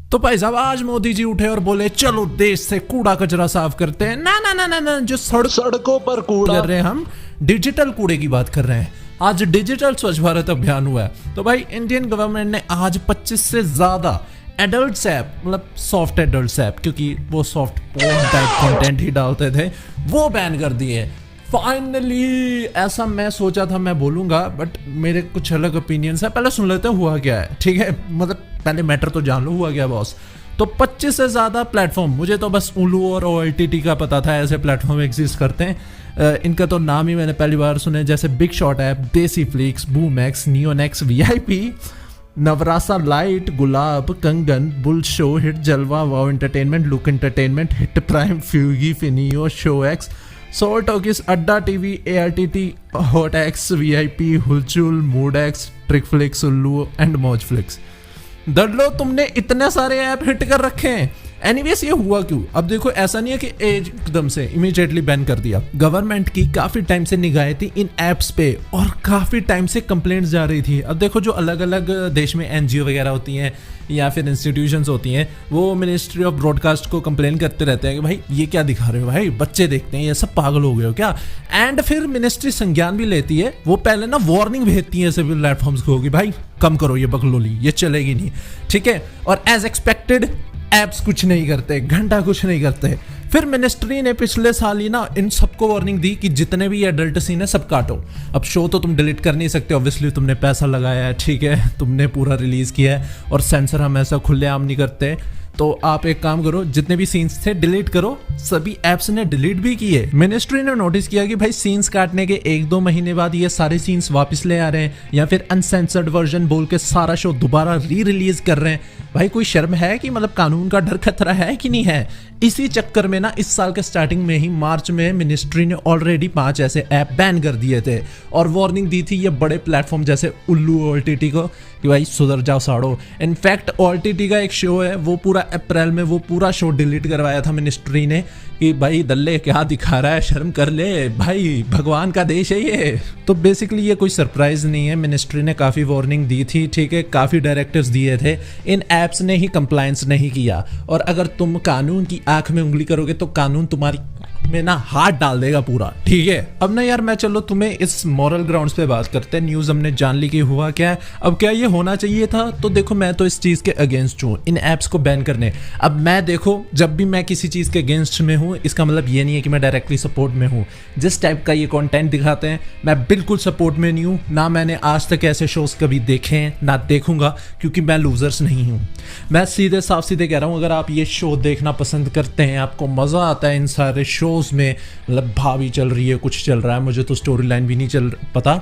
तो भाई साहब आज मोदी जी उठे और बोले चलो देश से कूड़ा कचरा साफ करते हैं। ना ना ना ना ना, जो सड़कों पर कूड़ा कर रहे हैं, हम डिजिटल कूड़े की बात कर रहे हैं। आज डिजिटल स्वच्छ भारत अभियान हुआ है। तो भाई इंडियन गवर्नमेंट ने आज 25 से ज्यादा एडल्ट ऐप, मतलब सॉफ्ट एडल्ट ऐप, क्योंकि वो सॉफ्ट पोर्न टाइप कंटेंट ही डालते थे, वो बैन कर दिए फाइनली। ऐसा मैं सोचा था मैं बोलूंगा, बट मेरे कुछ अलग ओपिनियंस है। पहले सुन लेते हैं हुआ क्या है, ठीक है? मतलब पहले मैटर तो जान लो हुआ क्या बॉस। तो 25 से ज्यादा प्लेटफॉर्म, मुझे तो बस उलू और OTT का पता था ऐसे प्लेटफॉर्म एग्जिस्ट करते हैं। इनका तो नाम ही मैंने पहली बार सुने, जैसे Big Shot app, Desi Flix, Boomex, Neonex, VIP, Navarasa Lite, Gulab, Kangan, Bull Show, Hit Jalwa, Wow Entertainment, Look Entertainment, Hit Prime, Fugi, Fineo, Show X, So Talkies, Adda TV, ARTT, Hot X, VIP, Hulchul, Mood X, Trick Flix, Ullu and Mauj Flix. दर्लो तुमने इतने सारे app hit कर रखे हैं। Anyways ये हुआ क्यों? अब देखो ऐसा नहीं है कि एकदम से इमीडिएटली बैन कर दिया। गवर्नमेंट की काफी टाइम से निगाहें थी इन एप्स पे और काफी टाइम से कंप्लेंट्स जा रही थी। अब देखो जो अलग अलग देश में NGO वगैरह होती हैं या फिर इंस्टीट्यूशंस होती हैं, वो मिनिस्ट्री ऑफ ब्रॉडकास्ट को कंप्लेन करते रहते हैं कि भाई ये क्या दिखा रहे हो, भाई बच्चे देखते हैं, ये सब पागल हो गए हो क्या? एंड फिर मिनिस्ट्री संज्ञान भी लेती है। वो पहले ना वार्निंग भेजती है सभी प्लेटफॉर्म्स को कि भाई कम करो ये बकलोली, ये चलेगी नहीं, ठीक है? और एज एक्सपेक्टेड एप्स कुछ नहीं करते, घंटा कुछ नहीं करते। फिर मिनिस्ट्री ने पिछले साल ही ना इन सबको वार्निंग दी कि जितने भी एडल्ट सीन है सब काटो। अब शो तो तुम डिलीट कर नहीं सकते, ऑब्वियसली तुमने पैसा लगाया है, ठीक है, तुमने पूरा रिलीज किया है, और सेंसर हम ऐसा खुलेआम नहीं करते। तो आप एक काम करो, जितने भी सीन्स थे डिलीट करो। सभी एप्स ने डिलीट भी किए। मिनिस्ट्री ने नोटिस किया कि भाई सीन्स काटने के 1-2 महीने बाद ये सारे सीन्स वापस ले आ रहे हैं या फिर अनसेंसर्ड वर्जन बोल के सारा शो दोबारा रिलीज कर रहे हैं। भाई कोई शर्म है कि मतलब कानून का डर खतरा है कि नहीं है? इसी चक्कर में ना इस साल के स्टार्टिंग में ही मार्च में मिनिस्ट्री ने ऑलरेडी 5 ऐसे ऐप बैन कर दिए थे और वार्निंग दी थी ये बड़े प्लेटफॉर्म जैसे उल्लू OTT को कि भाई सुधर जाओ साड़ो। इनफैक्ट OTT का एक शो है, वो पूरा अप्रैल में वो पूरा शो डिलीट करवाया था मिनिस्ट्री ने कि भाई दल्ले क्या दिखा रहा है, शर्म कर ले भाई, भगवान का देश है ये। तो बेसिकली ये कोई सरप्राइज नहीं है, मिनिस्ट्री ने काफ़ी वार्निंग दी थी, ठीक है, काफ़ी डायरेक्टिव्स दिए थे, इन एप्स ने ही कंप्लायंस नहीं किया। और अगर तुम कानून की आंख में उंगली करोगे तो कानून तुम्हारी में ना हाथ डाल देगा पूरा, ठीक है? अब ना यार मैं चलो तुम्हें इस मॉरल ग्राउंड्स पे बात करते हैं। न्यूज़ हमने जान ली कि हुआ क्या है। अब क्या ये होना चाहिए था? तो देखो मैं तो इस चीज़ के अगेंस्ट हूँ, इन ऐप्स को बैन करने। अब मैं देखो जब भी मैं किसी चीज़ के अगेंस्ट में हूँ, इसका मतलब ये नहीं है कि मैं डायरेक्टली सपोर्ट में हूँ। जिस टाइप का ये कंटेंट दिखाते हैं मैं बिल्कुल सपोर्ट में नहीं हूँ। ना मैंने आज तक ऐसे शोज कभी देखे हैं, ना देखूंगा, क्योंकि मैं लूजर्स नहीं हूँ। मैं सीधे साफ सीधे कह रहा हूँ, अगर आप ये शो देखना पसंद करते हैं, आपको मज़ा आता है इन सारे शोज में, मतलब भाभी चल रही है, कुछ चल रहा है, मुझे तो स्टोरी लाइन भी नहीं चल पता,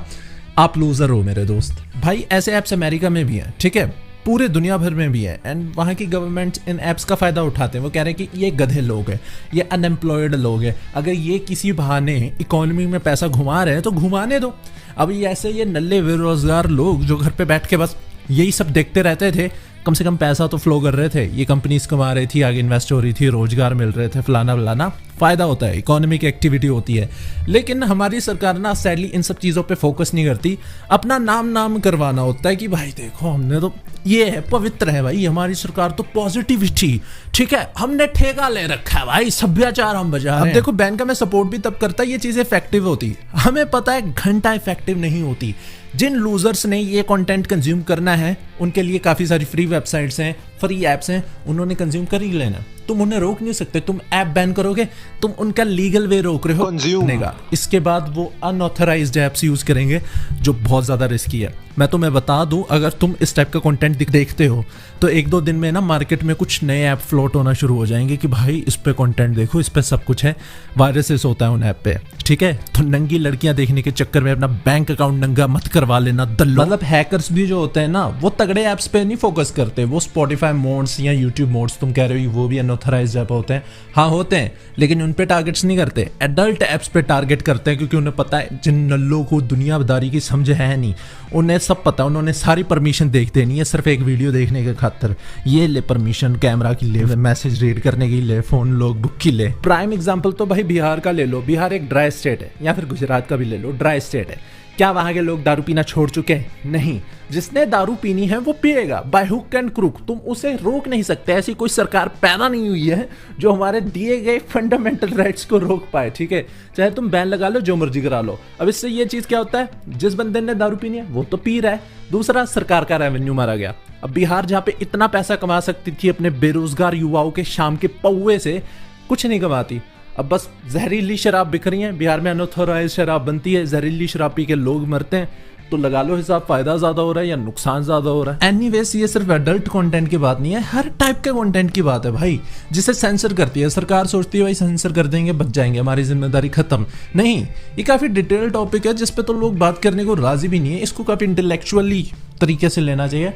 आप लूजर हो मेरे दोस्त। भाई ऐसे ऐप्स अमेरिका में भी हैं, ठीक है, पूरे दुनिया भर में भी है, एंड वहाँ की गवर्नमेंट इन ऐप्स का फ़ायदा उठाते हैं। वो कह रहे हैं कि ये गधे लोग हैं, ये अनएम्प्लॉयड लोग हैं, अगर ये किसी बहाने इकोनॉमी में पैसा घुमा रहे हैं तो घुमाने दो। अब ये ऐसे ये नल्ले बेरोजगार लोग जो घर पे बैठ के बस यही सब देखते रहते थे, कम से कम पैसा तो फ्लो कर रहे थे, ये कंपनीज कमा रही थी, आगे इन्वेस्ट हो रही थी, रोजगार मिल रहे थे, फलाना फलाना, फ़ायदा होता है, इकोनॉमिक एक्टिविटी होती है। लेकिन हमारी सरकार ना सैडली इन सब चीज़ों पे फोकस नहीं करती। अपना नाम करवाना होता है कि भाई देखो हमने तो ये है, पवित्र है भाई हमारी सरकार, तो पॉजिटिविटी, ठीक है, हमने ठेका ले रखा है भाई, सभ्याचार हम बजा रहे हैं। अब देखो बैन का मैं सपोर्ट भी तब करता है ये चीज़ इफेक्टिव होती। हमें पता है घंटा इफेक्टिव नहीं होती। जिन लूजर्स ने ये कंटेंट कंज्यूम करना है उनके लिए काफ़ी सारी फ्री वेबसाइट्स हैं, फ्री ऐप्स हैं, उन्होंने कंज्यूम कर ही लेना। तुम उन्हें रोक नहीं सकते। तुम ऐप बैन करोगे, तुम उनका लीगल वे रोक रहे हो कंज्यूम का। इसके बाद वो अनऑथराइज्ड ऐप्स यूज करेंगे जो बहुत ज़्यादा रिस्की है। मैं तुम्हें बता दूं, अगर तुम इस टाइप का कंटेंट देखते हो तो 1-2 दिन में ना मार्केट में कुछ नए ऐप फ्लोट होना शुरू हो जाएंगे कि भाई इस पे कंटेंट देखो, इस पे सब कुछ है, वायरसेस होता है उन ऐप पे, ठीक है? तो नंगी लड़कियां देखने के चक्कर में अपना बैंक अकाउंट नंगा मत करवा लेना दल्लो। मतलब हैकर्स भी जो होते हैं ना, वो तगड़े ऐप्स पे नहीं फोकस करते, वो स्पॉटिफाई मोड्स या यूट्यूब मोड्स तुम कह रहे हो वो भी अनऑथराइज्ड ऐप होते हैं, हाँ होते हैं, लेकिन उन पे टारगेट्स नहीं करते, एडल्ट ऐप्स पे टारगेट करते हैं, क्योंकि उन्हें पता है जिन नल्लों को दुनियादारी की समझ है नहीं, उन्हें सब पता है, उन्होंने सारी परमिशन देख देनी है सिर्फ एक वीडियो देखने के खातिर। ये ले परमिशन, कैमरा की ले, मैसेज रीड करने की ले, फोन लॉग बुक की ले। प्राइम एग्जांपल तो भाई बिहार का ले लो। बिहार एक ड्राई स्टेट है, या फिर गुजरात का भी ले लो, ड्राई स्टेट है। क्या वहां के लोग दारू पीना छोड़ चुके हैं? नहीं, जिसने दारू पीनी है वो पिएगा बाय हुक एंड क्रूक। तुम उसे रोक नहीं सकते। ऐसी कोई सरकार पैदा नहीं हुई है जो हमारे दिए गए फंडामेंटल राइट्स को रोक पाए, ठीक है? चाहे तुम बैन लगा लो, जो मर्जी करा लो। अब इससे ये चीज क्या होता है, जिस बंदे ने दारू पीनी है वो तो पी रहा है, दूसरा सरकार का रेवेन्यू मारा गया। अब बिहार जहाँ पे इतना पैसा कमा सकती थी अपने बेरोजगार युवाओं के शाम के पौवे से, कुछ नहीं कमाती। अब बस जहरीली शराब बिक रही है बिहार में, अनऑथोराइज शराब बनती है, जहरीली शराब पी के लोग मरते हैं। तो लगा लो हिसाब, फायदा ज्यादा हो रहा है या नुकसान ज्यादा हो रहा है। एनीवेज ये सिर्फ एडल्ट कंटेंट की बात नहीं है, हर टाइप के कंटेंट की बात है भाई, जिसे सेंसर करती है सरकार। सोचती है भाई सेंसर कर देंगे, बच जाएंगे, हमारी जिम्मेदारी खत्म। नहीं, ये काफी डिटेल टॉपिक है जिसपे तो लोग बात करने को राजी भी नहीं है। इसको काफी इंटेलेक्चुअली तरीके से लेना चाहिए।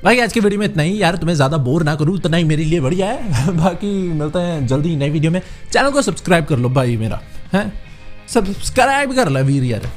भाई आज की वीडियो में इतना ही यार, तुम्हें ज्यादा बोर ना करूँ इतना ही मेरे लिए बढ़िया है। बाकी मिलते हैं जल्दी नई वीडियो में। चैनल को सब्सक्राइब कर लो भाई मेरा, है सब्सक्राइब कर लो वीर यार।